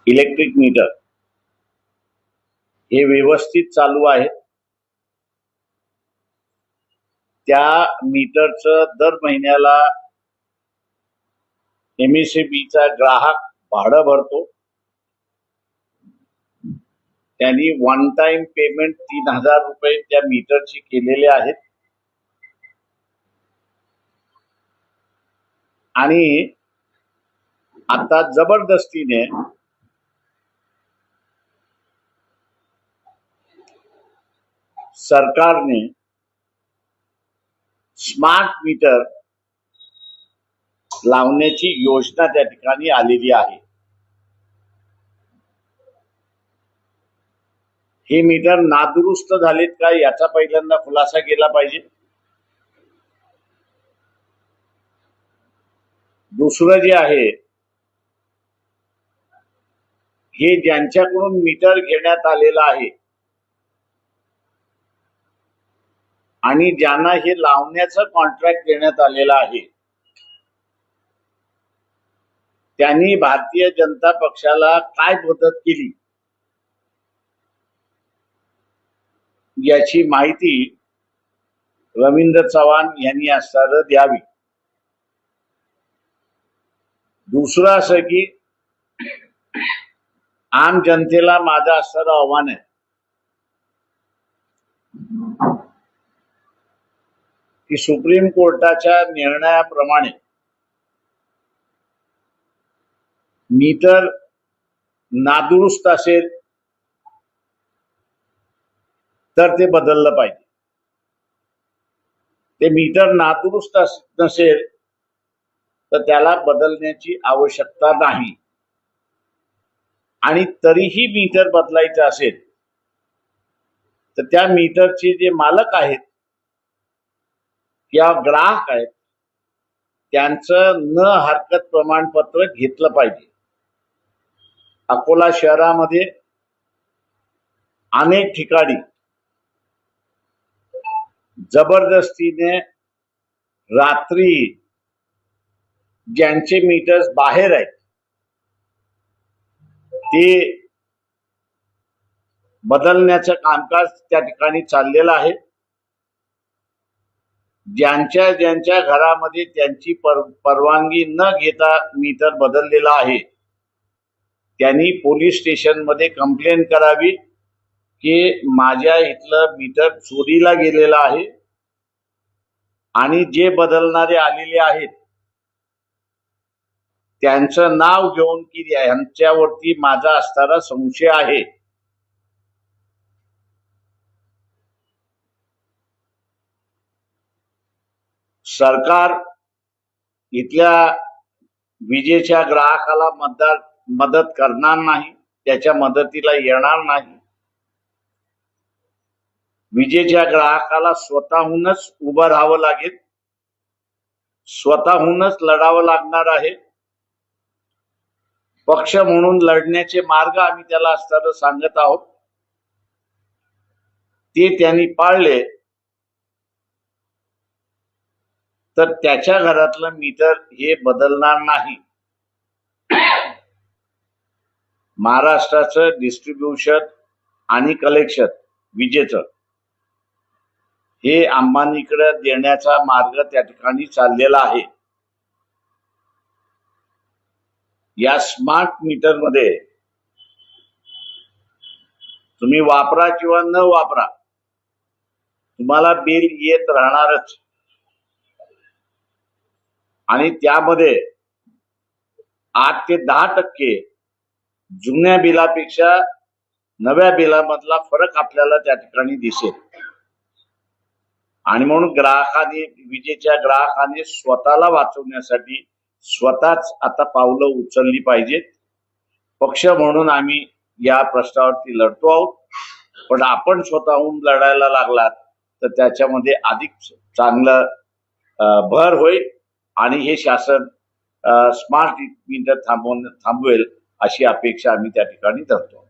Electric meter हे व्यवस्थित चालू आहेत. त्या मीटरचं दर महिन्याला एमएसईबीचा ग्राहक भाडं भरतो. त्यांनी वन टाइम पेमेंट 3000 रुपये त्या मीटरचे केलेले आहेत. आणि आता जबरदस्तीने सरकारने स्मार्ट मीटर लावण्याची योजना त्या ठिकाणी आलेली आहे. हे मीटर नादुरुस्त झालेत का याचा पहिल्यांदा खुलासा केला पाहिजे. दुसरं जे आहे, हे ज्यांच्याकडून मीटर घेण्यात आलेलं आहे आणि ज्यांना हे लावण्याचं कॉन्ट्रॅक्ट देण्यात आलेलं आहे, त्यांनी भारतीय जनता पक्षाला काय मदत केली याची माहिती रवींद्र चव्हाण यांनी असणार द्यावी. दुसरं असं की आम जनतेला माझं असणारं आव्हान आहे की सुप्रीम कोर्टाच्या निर्णयाप्रमाणे मीटर नादुरुस्त असेल तर ते बदललं पाहिजे. ते मीटर नादुरुस्त नसेल तर त्याला बदलण्याची आवश्यकता नाही. आणि तरीही मीटर बदलायचं असेल तर त्या मीटरचे जे मालक आहेत या ग्राहक आहेत त्यांचं न हरकत प्रमाणपत्र घेतलं पाहिजे. अकोला शहरामध्ये अनेक ठिकाणी जबरदस्तीने रात्री ज्यांचे मीटर्स बाहेर आहेत ते बदलण्याचं कामकाज त्या ठिकाणी चाललेलं आहे. ज्यांच्या घरामध्ये त्यांची परवानगी न घेता मीटर बदललेला आहे त्यांनी पोलीस स्टेशनमध्ये कंप्लेंट करावी की माझ्या इथलं मीटर चोरीला गेलेलं आहे. आणि जे बदलणारे आलेले आहेत त्यांचं नाव घेऊन की यांच्यावरती माझा असणारा संशय आहे. सरकार इथल्या विजेच्या ग्राहकाला मदत करणार नाही, त्याच्या मदतीला येणार नाही. विजेच्या ग्राहकाला स्वतःहूनच उभं राहावं लागेल, स्वतःहूनच लढावं लागणार आहे. पक्ष म्हणून लढण्याचे मार्ग आम्ही त्याला असताना सांगत आहोत, ते त्यांनी पाळले तर त्याच्या घरातलं मीटर हे बदलणार नाही. महाराष्ट्राचं डिस्ट्रीब्युशन आणि कलेक्शन विजेचं हे अंबानीकडे देण्याचा मार्ग त्या ठिकाणी चाललेला आहे. या स्मार्ट मीटर मध्ये तुम्ही वापरा किंवा न वापरा तुम्हाला बिल येत राहणारच. आणि त्यामध्ये 8 ते 10% जुन्या बिलापेक्षा नव्या बिलामधला फरक आपल्याला त्या ठिकाणी दिसेल. आणि म्हणून विजेच्या ग्राहकाने स्वतःला वाचवण्यासाठी स्वतःच आता पावलं उचलली पाहिजेत. पक्ष म्हणून आम्ही या प्रश्नावरती लढतो आहोत, पण आपण स्वतःहून लढायला लागलात तर त्याच्यामध्ये अधिक चांगलं भर होईल आणि हे शासन स्मार्ट मीटर थांबवेल अशी अपेक्षा आम्ही त्या ठिकाणी धरतो.